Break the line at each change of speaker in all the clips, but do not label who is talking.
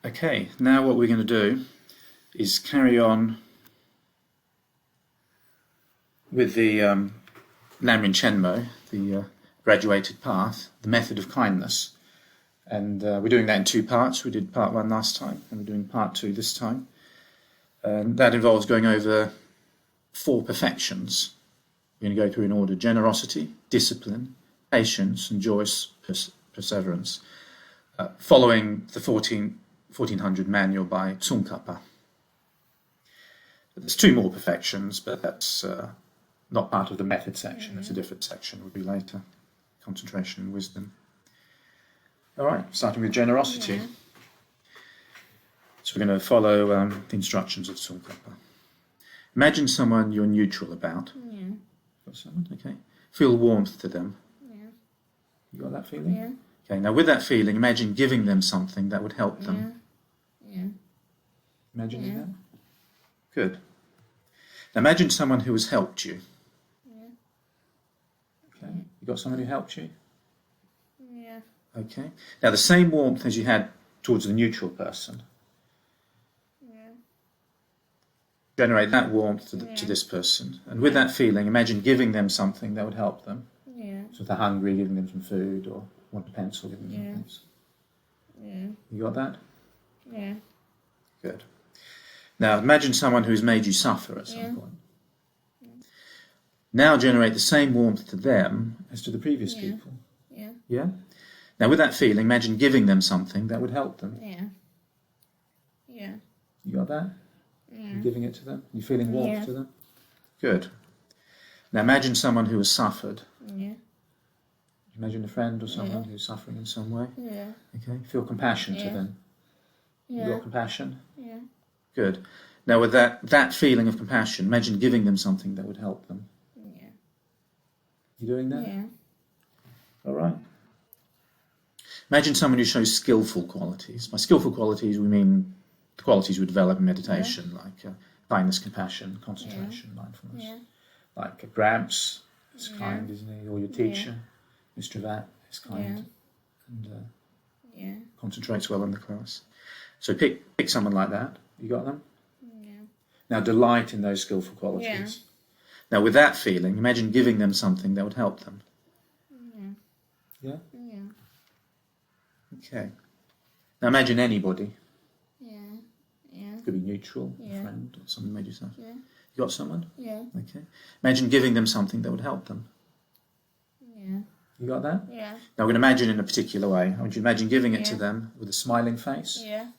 Okay, now what we're going to do is carry on with the Lamrim Chenmo, the graduated path, the method of kindness. And we're doing that in two parts. We did part one last time, and we're doing part two this time. And that involves going over 4 perfections. We're going to go through in order: generosity, discipline, patience, and joyous perseverance, following the 1400 manual by Tsongkhapa. There's 2 more perfections, but that's not part of the method section. It's a different section. Will be later. Concentration and wisdom. All right, starting with generosity.
Yeah.
So we're going to follow the instructions of Tsongkhapa. Imagine someone you're neutral about.
Yeah.
Got someone? Okay. Feel warmth to them.
Yeah.
You got that feeling?
Yeah.
Okay, now with that feeling, imagine giving them something that would help them.
Yeah.
Imagining
Yeah.
that? Good. Now imagine someone who has helped you.
Yeah.
Okay. You got someone who helped you?
Yeah.
Okay. Now the same warmth as you had towards the neutral person,
Yeah.
generate that warmth to this person. And with that feeling, imagine giving them something that would help them.
Yeah.
So if they're hungry, giving them some food, or want a pencil, giving them some things.
Yeah.
You got that?
Yeah.
Good. Now imagine someone who's made you suffer at some point. Now generate the same warmth to them as to the previous people.
Yeah.
Yeah? Now with that feeling, imagine giving them something that would help them.
Yeah. Yeah.
You got that?
Yeah.
You're giving it to them? You're feeling warmth
Yeah.
to them? Good. Now imagine someone who has suffered.
Yeah.
Imagine a friend or someone who's suffering in some way.
Yeah.
Okay? Feel compassion to them. You
Yeah.
got compassion?
Yeah.
Good. Now with that feeling of compassion, imagine giving them something that would help them.
Yeah.
You doing that?
Yeah.
All right. Imagine someone who shows skillful qualities. By skillful qualities, we mean the qualities we develop in meditation, like kindness, compassion, concentration, mindfulness.
Yeah.
Like Gramps is kind, isn't he? Or your teacher, Mr. Vat, is kind and concentrates well in the class. So pick someone like that. You got them?
Yeah.
Now delight in those skillful qualities.
Yeah.
Now with that feeling, imagine giving them something that would help them.
Yeah.
Yeah?
Yeah.
Okay. Now imagine anybody.
Yeah. Yeah.
Could be neutral, a
Yeah.
friend, or someone made you suffer.
Yeah.
You got someone?
Yeah.
Okay. Imagine giving them something that would help them.
Yeah.
You got that?
Yeah.
Now we're going to imagine in a particular way. I want you to imagine giving it to
Yeah.
them with a smiling face
Yeah.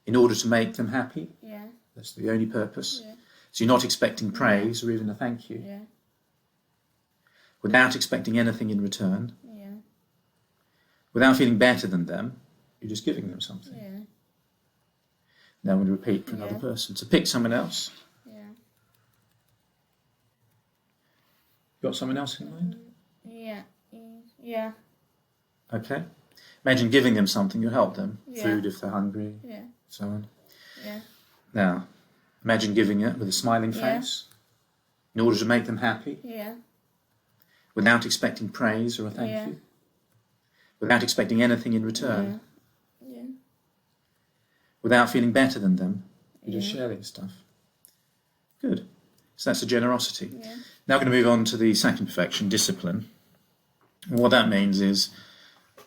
in order to make them happy.
Yeah.
That's the only purpose.
Yeah.
So you're not expecting praise or even a thank you.
Yeah.
Without expecting anything in return.
Yeah.
Without feeling better than them. You're just giving them something.
Yeah.
Now I'm going to repeat for another person. So pick someone else.
Yeah.
Got someone else in mind?
Yeah. Yeah.
Okay. Imagine giving them something to help them.
Yeah.
Food if they're hungry,
Yeah.
so on.
Yeah.
Now, imagine giving it with a smiling
Yeah.
face in order to make them happy,
Yeah.
without expecting praise or a thank
Yeah.
you, without expecting anything in return,
Yeah.
without feeling better than them. You're just
Yeah.
sharing stuff. Good. So that's a generosity.
Yeah.
Now we're going to move on to the second perfection, discipline. And what that means is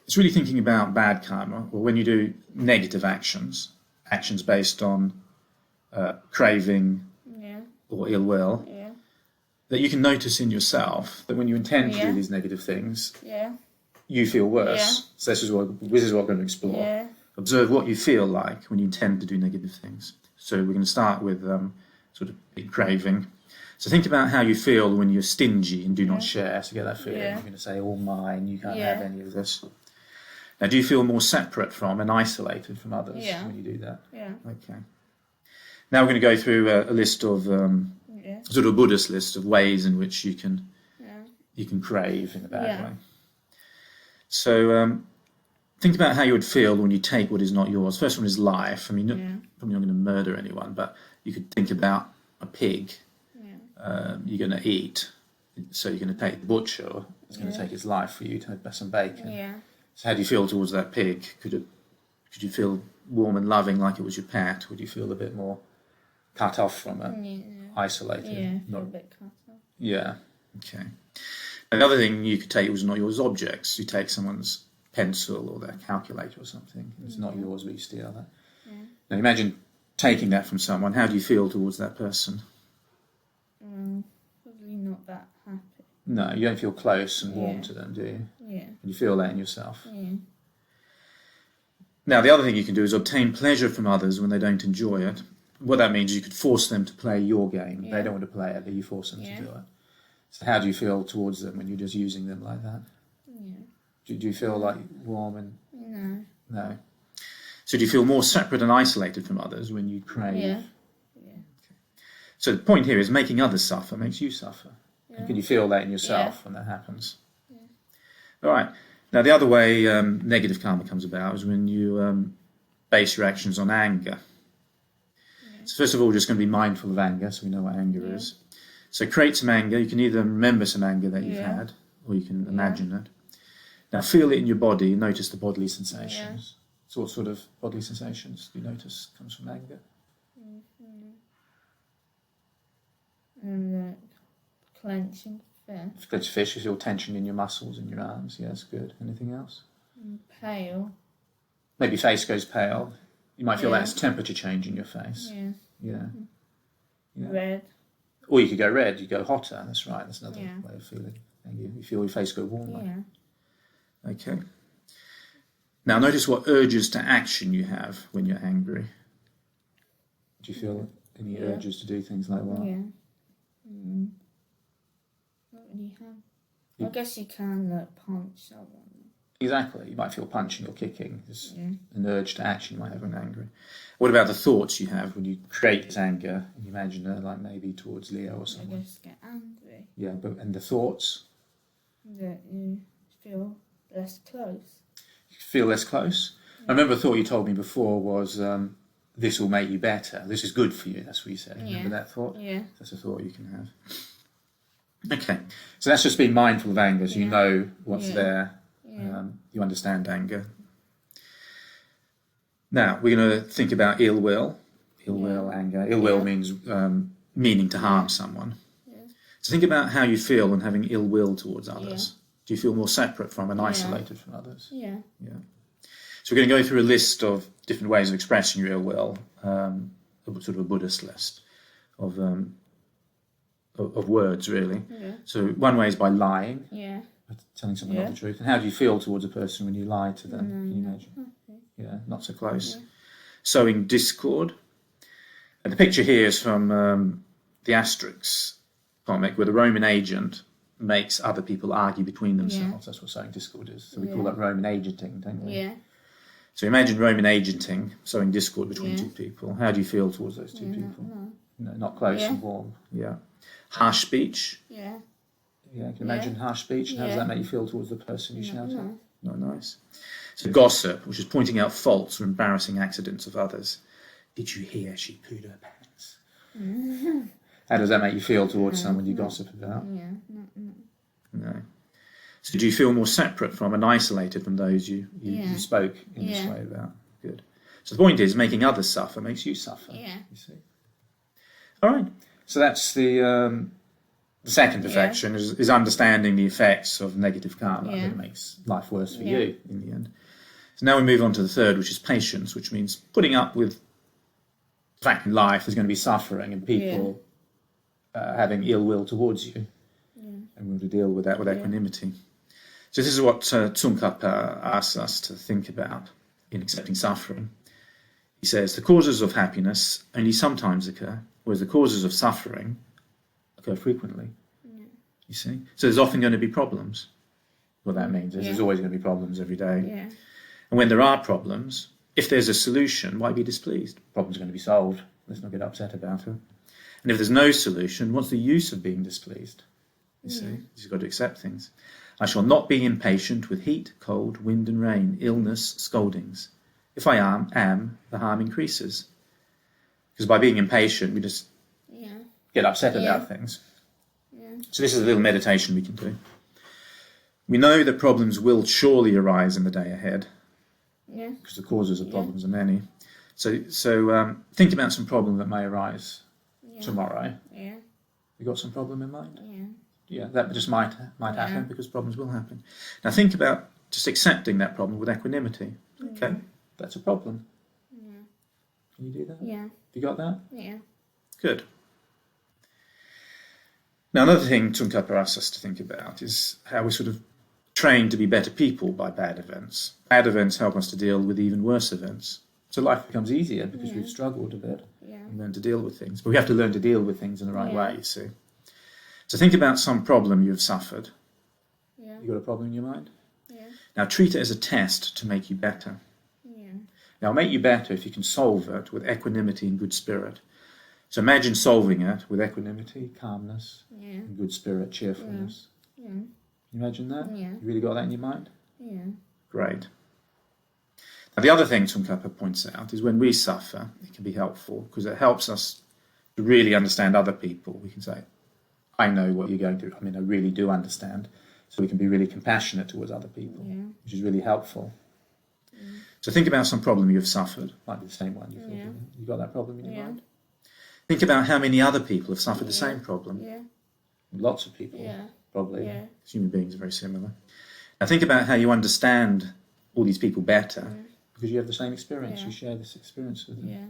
it's really thinking about bad karma, or when you do negative actions, actions based on craving
Yeah.
or ill will,
Yeah.
that you can notice in yourself that when you intend to
Yeah.
do these negative things,
Yeah.
you feel worse.
Yeah.
So this is what we're going to explore.
Yeah.
Observe what you feel like when you intend to do negative things. So we're going to start with sort of big craving. So think about how you feel when you're stingy and do not share. So get that feeling.
Yeah.
You're going to say, all mine, you can't
Yeah.
have any of this. Now, do you feel more separate from and isolated from others
Yeah.
when you do that?
Yeah.
Okay. Now we're going to go through a list of,
Yeah.
sort of a Buddhist list of ways in which you can crave in a bad
Yeah.
way. So think about how you would feel when you take what is not yours. First one is life. I mean, probably not going to murder anyone, but you could think about a pig you're going to eat. So you're going to take the butcher. It's going to take his life for you to have some bacon.
Yeah.
So how do you feel towards that pig? Could you feel warm and loving like it was your pet? Would you feel a bit more cut off from it, isolated?
Yeah, feel a bit cut off.
Yeah, okay. Another thing you could take was not yours objects. You take someone's pencil or their calculator or something. It's not yours, but you steal that.
Yeah.
Now imagine taking that from someone. How do you feel towards that person?
Probably not that happy.
No, you don't feel close and warm to them, do you?
Yeah.
You feel that in yourself.
Yeah.
Now, the other thing you can do is obtain pleasure from others when they don't enjoy it. What that means is you could force them to play your game. They don't want to play it, but you force them to do it. So how do you feel towards them when you're just using them like that?
Yeah.
Do you feel like warm and...
No.
No. So do you feel more separate and isolated from others when you crave?
Yeah.
So the point here is making others suffer makes you suffer.
Yeah.
And can you feel that in yourself when that happens?
Yeah.
All right. Now, the other way negative karma comes about is when you base your actions on anger. Yeah. So first of all, we're just going to be mindful of anger, so we know what anger is. So create some anger. You can either remember some anger that you've had, or you can imagine it. Now, feel it in your body and notice the bodily sensations. So what sort of bodily sensations do you notice comes from anger?
And clenching fist.
Clench fish, you feel tension in your muscles in your arms. Yes, good. Anything else?
Pale.
Maybe face goes pale. You might feel that's temperature change in your face.
Yeah.
Yeah.
Red.
Or you could go red, you go hotter. That's right. That's another way of feeling. And you feel your face go warmer.
Yeah.
Okay. Now notice what urges to action you have when you're angry. Do you feel any urges to do things like what?
Yeah. Not really have. I guess you can punch someone.
Exactly. You might feel punching or kicking. There's an urge to action you might have when angry. What about the thoughts you have when you create this anger and you imagine it like maybe towards Leo or someone?
I just get angry.
Yeah, and the thoughts?
That you feel less close.
You feel less close? I remember a thought you told me before was, this will make you better. This is good for you. That's what you said. Remember that thought?
Yeah.
That's a thought you can have. Okay. So that's just being mindful of anger, so you know what's there. You understand anger. Now, we're going to think about ill will. Ill will, anger. Ill will means meaning to harm someone. So think about how you feel when having ill will towards others. Do you feel more separate from and isolated from others? Yeah. So we're going to go through a list of different ways of expressing your ill will, sort of a Buddhist list of words, really. So one way is by lying, telling someone not the truth. And how do you feel towards a person when you lie to them? Can you imagine? Not so close. Sowing discord. And the picture here is from the Asterix comic, where the Roman agent makes other people argue between themselves. That's what sowing discord is. So we call that Roman agenting, don't we? Yeah. So imagine Roman agenting, sowing discord between two people. How do you feel towards those two people? No, not close and warm. Yeah. Harsh speech. Yeah, can you imagine harsh speech? And how does that make you feel towards the person you shout at? Not nice. So gossip, which is pointing out faults or embarrassing accidents of others. Did you hear she pooed her pants? How does that make you feel towards someone you gossip about? No. So do you feel more separate from and isolated from those you spoke in this way about? Good. So the point is, making others suffer makes you suffer. You see. All right. So that's the second perfection is understanding the effects of negative karma that it makes life worse for you in the end. So now we move on to the third, which is patience, which means putting up with the fact in life there's going to be suffering and people having ill will towards you. And we're to deal with that with equanimity. So this is what Tsongkhapa asks us to think about in accepting suffering. He says, the causes of happiness only sometimes occur, whereas the causes of suffering occur frequently. You see? So there's often going to be problems. What that means is there's always going to be problems every day. And when there are problems, if there's a solution, why be displeased? Problems are going to be solved. Let's not get upset about it. And if there's no solution, what's the use of being displeased? You see? You've got to accept things. I shall not be impatient with heat, cold, wind and rain, illness, scoldings. If I am, the harm increases. Because by being impatient, we just get upset about things. So this is a little meditation we can do. We know that problems will surely arise in the day ahead.
Yeah.
because the causes of problems are many. So think about some problem that may arise tomorrow.
Yeah.
You got some problem in mind?
Yeah.
Yeah, that just might happen because problems will happen. Now think about just accepting that problem with equanimity. Okay, that's a problem.
Yeah.
Can you do that?
Yeah.
You got that?
Yeah.
Good. Now another thing Tsongkhapa asks us to think about is how we're sort of trained to be better people by bad events. Bad events help us to deal with even worse events. So life becomes easier because we've struggled a bit and learned to deal with things. But we have to learn to deal with things in the right way, you see. So think about some problem you've suffered.
Yeah.
You got a problem in your mind?
Yeah.
Now treat it as a test to make you better.
Yeah.
Now it'll make you better if you can solve it with equanimity and good spirit. So imagine solving it with equanimity, calmness, and good spirit, cheerfulness.
Yeah.
Can you imagine that?
Yeah.
You really got that in your mind?
Yeah.
Great. Now the other thing Tsongkhapa points out is when we suffer, it can be helpful because it helps us to really understand other people. We can say, I know what you're going through. I mean, I really do understand. So we can be really compassionate towards other people, which is really helpful. So think about some problem you've suffered. Might be the same one. You got that problem in your mind? Think about how many other people have suffered the same problem.
Yeah.
Lots of people, probably.
Yeah.
Human beings are very similar. Now think about how you understand all these people better because you have the same experience. You share this experience with them.
Yeah.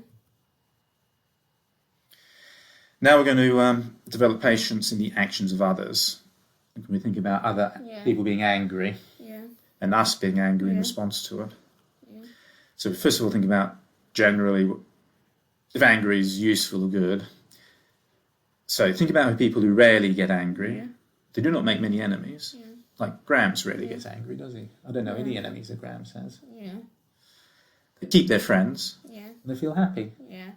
Now we're going to develop patience in the actions of others. When we think about other people being angry and us being angry in response to it. Yeah. So first of all, think about generally if anger is useful or good. So think about people who rarely get angry. Yeah. They do not make many enemies. Yeah. Like Gramps rarely gets angry, does he? I don't know any enemies that Gramps has. Yeah. They keep their friends. Yeah. And they feel happy. Yeah.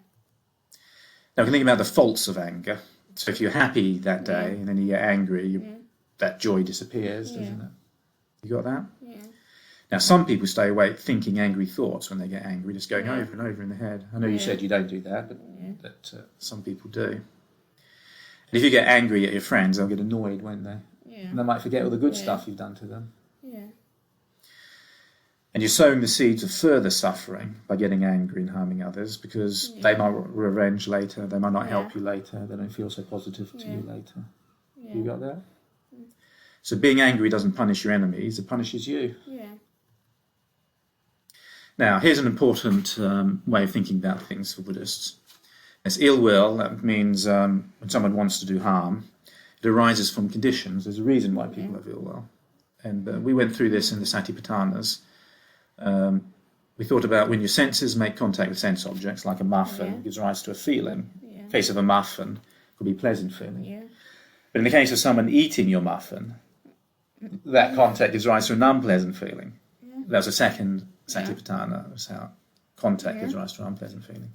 Now we can think about the faults of anger. So if you're happy that day and then you get angry, that joy disappears, doesn't it? You got that? Yeah. Now some people stay awake thinking angry thoughts when they get angry, just going over and over in the head. I know you said you don't do that, but some people do. And if you get angry at your friends, they'll get annoyed, won't they? Yeah. And they might forget all the good stuff you've done to them. Yeah. And you're sowing the seeds of further suffering by getting angry and harming others because they might revenge later, they might not help you later, they don't feel so positive to you later. Yeah. You got that? So being angry doesn't punish your enemies, it punishes you. Yeah. Now, here's an important way of thinking about things for Buddhists. As ill will, that means when someone wants to do harm, it arises from conditions. There's a reason why people have ill will. And we went through this in the Satipatthanas. We thought about when your senses make contact with sense objects, like a muffin, gives rise to a feeling. In the case of a muffin, it could be a pleasant feeling. Yeah. But in the case of someone eating your muffin, that contact gives rise to an unpleasant feeling. Yeah. That was a second Satipatthana, was how contact gives rise to an unpleasant feeling.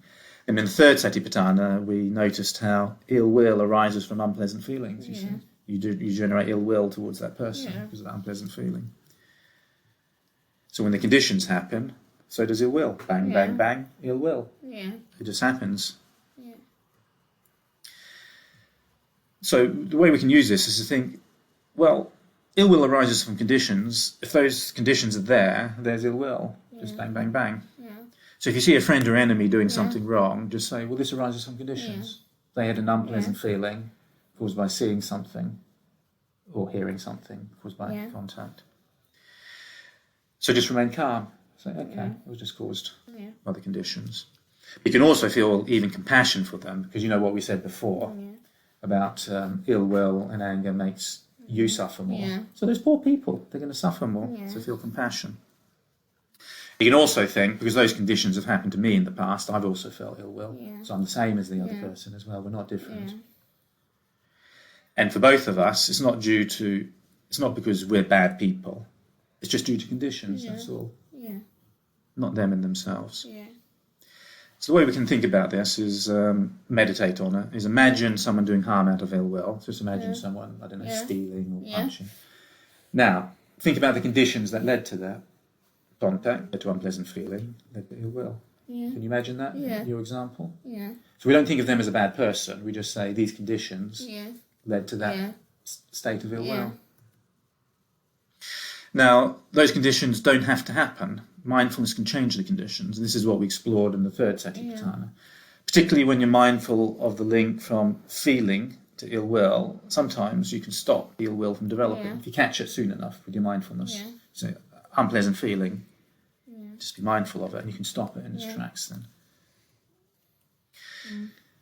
And in the third Satipatthana, we noticed how ill will arises from unpleasant feelings. You see, you generate ill will towards that person because of that unpleasant feeling. So when the conditions happen, so does ill will. Bang, bang, bang, ill will. Yeah. It just happens. Yeah. So the way we can use this is to think, well, ill will arises from conditions. If those conditions are there, there's ill will. Just bang, bang, bang. Yeah. So if you see a friend or enemy doing something wrong, just say, well, this arises from conditions. They had an unpleasant feeling caused by seeing something or hearing something caused by contact. So just remain calm. Say, okay, it was just caused by the conditions. You can also feel even compassion for them because you know what we said before about ill will and anger makes you suffer more. Yeah. So those poor people, they're going to suffer more, so feel compassion. You can also think, because those conditions have happened to me in the past, I've also felt ill will. Yeah. So I'm the same as the other person as well. We're not different. Yeah. And for both of us, it's not because we're bad people. It's just due to conditions, that's all. Yeah. Not them in themselves. Yeah. So the way we can think about this is meditate on it, is imagine someone doing harm out of ill will. Just imagine someone, I don't know, stealing or punching. Now, think about the conditions that led to that. Contact, led to unpleasant feeling, led to ill will. Yeah. Can you imagine that in your example? Yeah. So we don't think of them as a bad person. We just say these conditions led to that state of ill will. Now, those conditions don't have to happen. Mindfulness can change the conditions, and this is what we explored in the third Satipatthana. Particularly when you're mindful of the link from feeling to ill will, sometimes you can stop the ill will from developing. If you catch it soon enough with your mindfulness. So, unpleasant feeling, just be mindful of it, and you can stop it in its tracks then.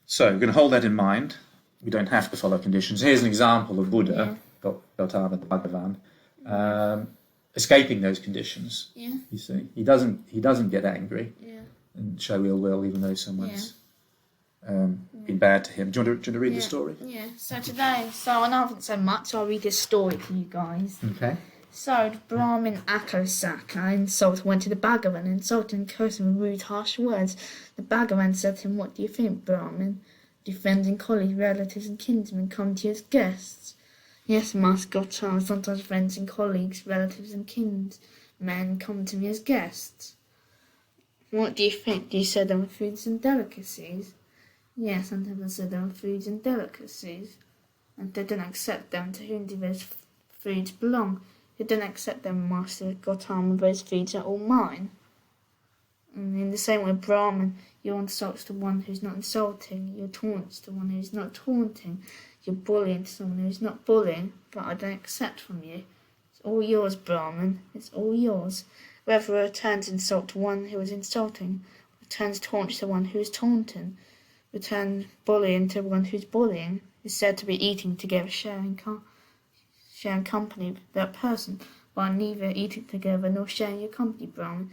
So, we're going to hold that in mind. We don't have to follow conditions. Here's an example of Buddha, Gautama Bhagavan, escaping those conditions. You see, he doesn't get angry and show ill will, even though someone's been bad to him. Do you want to read the story?
Yeah. So today, I haven't said much, so I'll read this story to you guys.
Okay.
So the Brahmin Akasaka went to the Bhagavan, insulted and cursed him with rude, harsh words. The Bhagavan said to him, "What do you think, Brahmin? Do friends and colleagues, relatives and kinsmen come to you as guests?" "Yes, Master Gotama, sometimes friends and colleagues, relatives and kinsmen come to me as guests." "What do you think? Do you serve them with foods and delicacies?" "Yes, sometimes I serve them with foods and delicacies." "And they don't accept them, to whom do those foods belong?" "They don't accept them, Master Gotama, those foods are all mine." And in the same way, Brahman, your insults to one who's not insulting, your taunts to one who's not taunting, your bullying to someone who's not bullying, but I don't accept from you. It's all yours, Brahman, it's all yours. Whoever returns insult to one who is insulting, returns taunt to one who is taunting, returns bullying to one who's bullying, is said to be eating together, sharing company with that person, but neither eating together nor sharing your company, Brahman.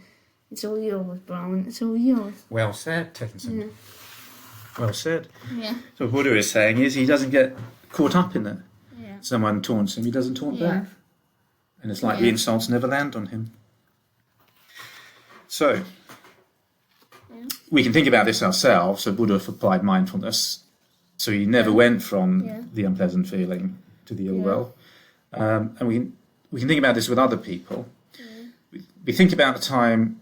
It's all yours, Brahman, it's all yours.
Well said, Tenzin. Well said.
Yeah.
So what Buddha is saying is he doesn't get caught up in it.
Yeah.
Someone taunts him, he doesn't taunt back. And it's like the insults never land on him. So, we can think about this ourselves. So Buddha applied mindfulness. So he never went from the unpleasant feeling to the ill will. And we can think about this with other people. We think about the time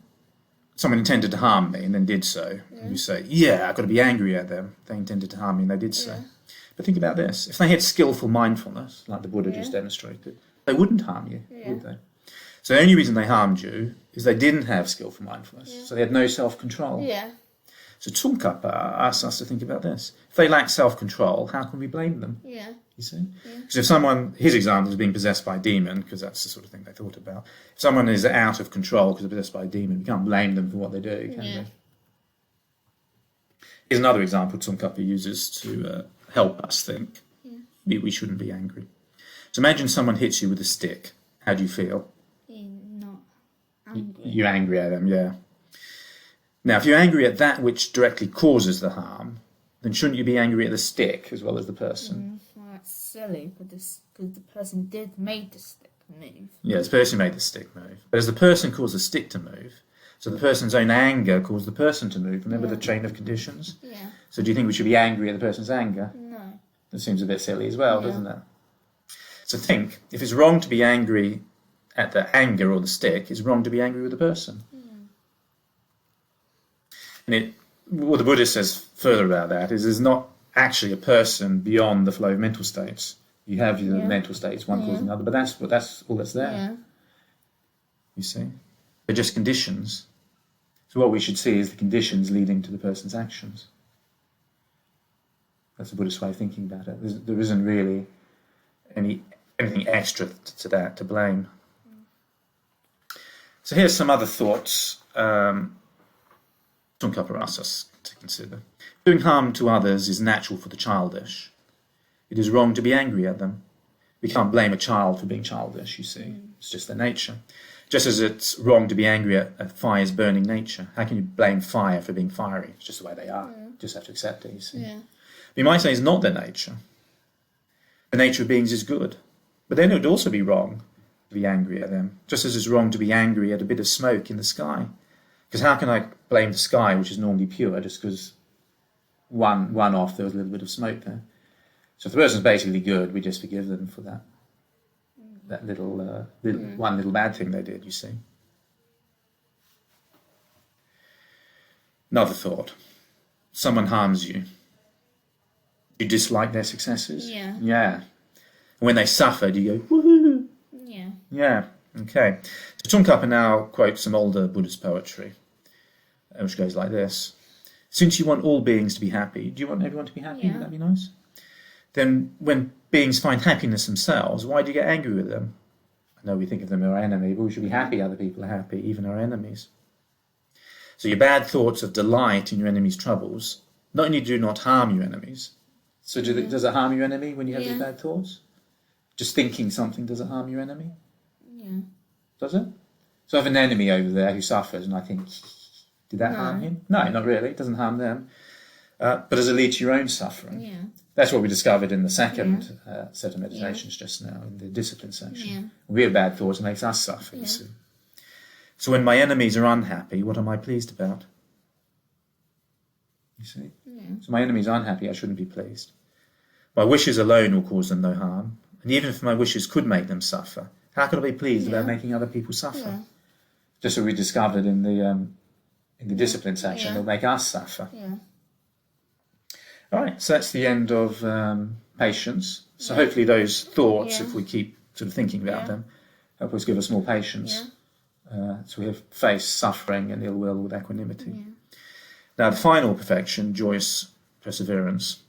someone intended to harm me and then did so. And you say, I've got to be angry at them. They intended to harm me and they did so. But think about this. If they had skillful mindfulness, like the Buddha just demonstrated, they wouldn't harm you, would they? So the only reason they harmed you is they didn't have skillful mindfulness. So they had no self-control. So Tsongkhapa asks us to think about this. If they lack self-control, how can we blame them? You see? Because if someone, his example is being possessed by a demon, because that's the sort of thing they thought about. If someone is out of control because they're possessed by a demon, we can't blame them for what they do, can we? Here's another example Tsongkhapa uses to help us think. We shouldn't be angry. So imagine someone hits you with a stick. How do you feel?
Not angry.
You're angry at them, Now, if you're angry at that which directly causes the harm, then shouldn't you be angry at the stick as well as the person?
Well, that's silly, because the person made the stick move.
Yeah, the person made the stick move. But as the person caused the stick to move, so the person's own anger caused the person to move. Remember the chain of conditions? So do you think we should be angry at the person's anger?
No.
That seems a bit silly as well, doesn't it? So think, if it's wrong to be angry at the anger or the stick, it's wrong to be angry with the person. And what the Buddha says further about that is there's not actually a person beyond the flow of mental states. You have your mental states, one causing another, but that's all that's there. You see? They're just conditions. So what we should see is the conditions leading to the person's actions. That's the Buddhist way of thinking about it. There isn't really anything extra to that to blame. So here's some other thoughts Tsongkhapa asks us to consider. Doing harm to others is natural for the childish. It is wrong to be angry at them. We can't blame a child for being childish, you see. It's just their nature. Just as it's wrong to be angry at fire's burning nature. How can you blame fire for being fiery? It's just the way they are. You just have to accept it, you see. You might say it's not their nature. The nature of beings is good. But then it would also be wrong to be angry at them. Just as it's wrong to be angry at a bit of smoke in the sky. Because how can I blame the sky, which is normally pure, just because one off there was a little bit of smoke there? So if the person's basically good, we just forgive them for that little one little bad thing they did, you see. Another thought. Someone harms you. You dislike their successes?
Yeah.
Yeah. And when they suffer, do you go, woohoo?
Yeah.
Yeah. Okay, so Tsongkhapa now quotes some older Buddhist poetry, which goes like this. Since you want all beings to be happy, do you want everyone to be happy?
Yeah.
Would that be nice? Then when beings find happiness themselves, why do you get angry with them? I know we think of them as our enemy, but we should be happy other people are happy, even our enemies. So your bad thoughts of delight in your enemy's troubles, not only do not harm your enemies, so does it harm your enemy when you have these bad thoughts? Just thinking something, does it harm your enemy?
Yeah.
Does it? So I have an enemy over there who suffers, and I think, did that harm him? No, not really. It doesn't harm them. But does it lead to your own suffering?
Yeah.
That's what we discovered in the second set of meditations just now, in the discipline section.
Yeah.
We have bad thoughts, it makes us suffer, you see. So when my enemies are unhappy, what am I pleased about? You see?
Yeah.
So my enemies are unhappy, I shouldn't be pleased. My wishes alone will cause them no harm. And even if my wishes could make them suffer, how could I be pleased about making other people suffer?
Yeah.
Just as we discovered in the discipline section, they'll make us suffer.
Yeah.
All right, so that's the end of patience. So hopefully those thoughts, if we keep sort of thinking about them, help us give us more patience. So we have face suffering and ill will with equanimity.
Yeah.
Now the final perfection, joyous perseverance.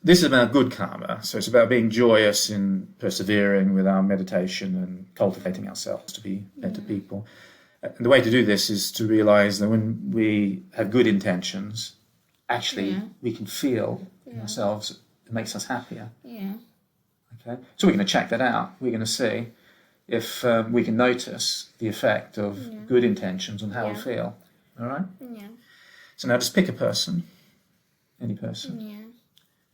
This is about good karma, so it's about being joyous in persevering with our meditation and cultivating ourselves to be better people. And the way to do this is to realize that when we have good intentions, actually we can feel in ourselves, it makes us happier.
Yeah.
Okay, so we're going to check that out. We're going to see if we can notice the effect of good intentions on how we feel. All right?
Yeah.
So now just pick a person, any person,
Yeah.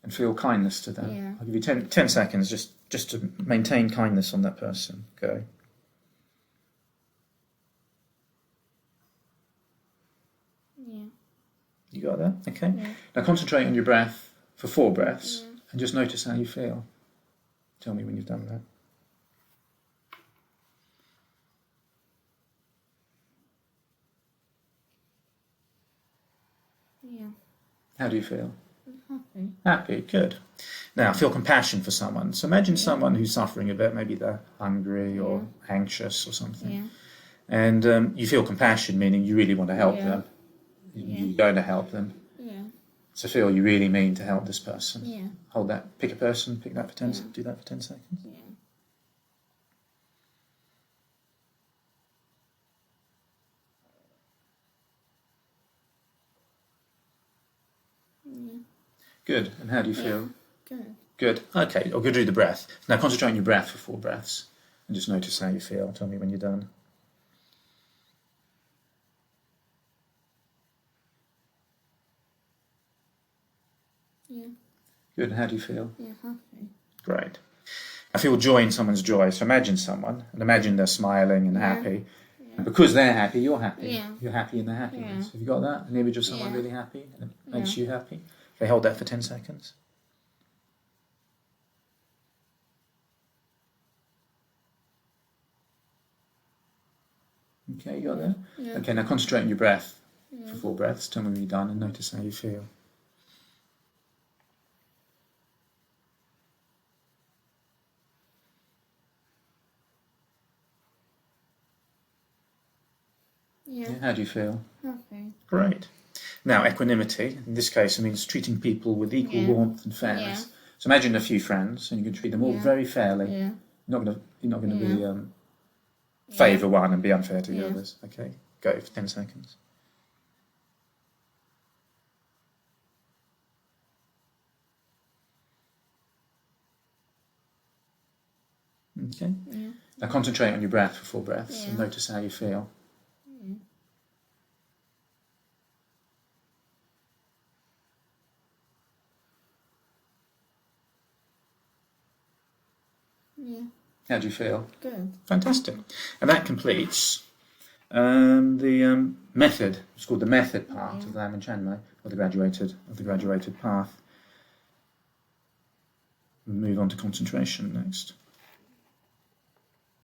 and feel kindness to them.
Yeah.
I'll give you 10 seconds just to maintain kindness on that person. Go.
Yeah.
You got that? Okay.
Yeah.
Now concentrate on your breath for 4 breaths and just notice how you feel. Tell me when you've done that.
Yeah.
How do you feel?
Happy.
Happy, good. Now feel compassion for someone. So imagine someone who's suffering a bit, maybe they're hungry or anxious or something.
Yeah.
And you feel compassion, meaning you really want to help them. You're going to help them.
Yeah.
So feel you really mean to help this person.
Yeah.
Hold that, pick a person, pick that for 10 do that for 10 seconds.
Yeah. Yeah.
Good. And how do you feel?
Good.
Good. Okay, I'll go do the breath. Now concentrate on your breath for 4 breaths and just notice how you feel. Tell me when you're done.
Yeah.
Good. And how do you feel?
Yeah. Happy.
Great. I feel joy in someone's joy. So imagine someone and imagine they're smiling and happy. And because they're happy, you're happy.
Yeah.
You're happy in their happiness.
Yeah.
Have you got that? An image of someone really happy and it makes you happy? Okay, hold that for 10 seconds. Okay, you got that?
Yeah.
Okay, now concentrate on your breath for 4 breaths. Tell me when you're done and notice how you feel.
Yeah.
How do you feel?
Happy.
Great. Now, equanimity, in this case, it means treating people with equal warmth and fairness. So imagine a few friends, and you can treat them all very fairly.
Yeah.
You're not going to really favour one and be unfair to the others. Okay, go for 10 seconds. Okay.
Yeah.
Now concentrate on your breath for 4 breaths and notice how you feel.
Yeah.
How do you feel?
Good.
Fantastic. And that completes the method. It's called the method part of the Lamrim Chenmo, or the graduated path. We'll move on to concentration next.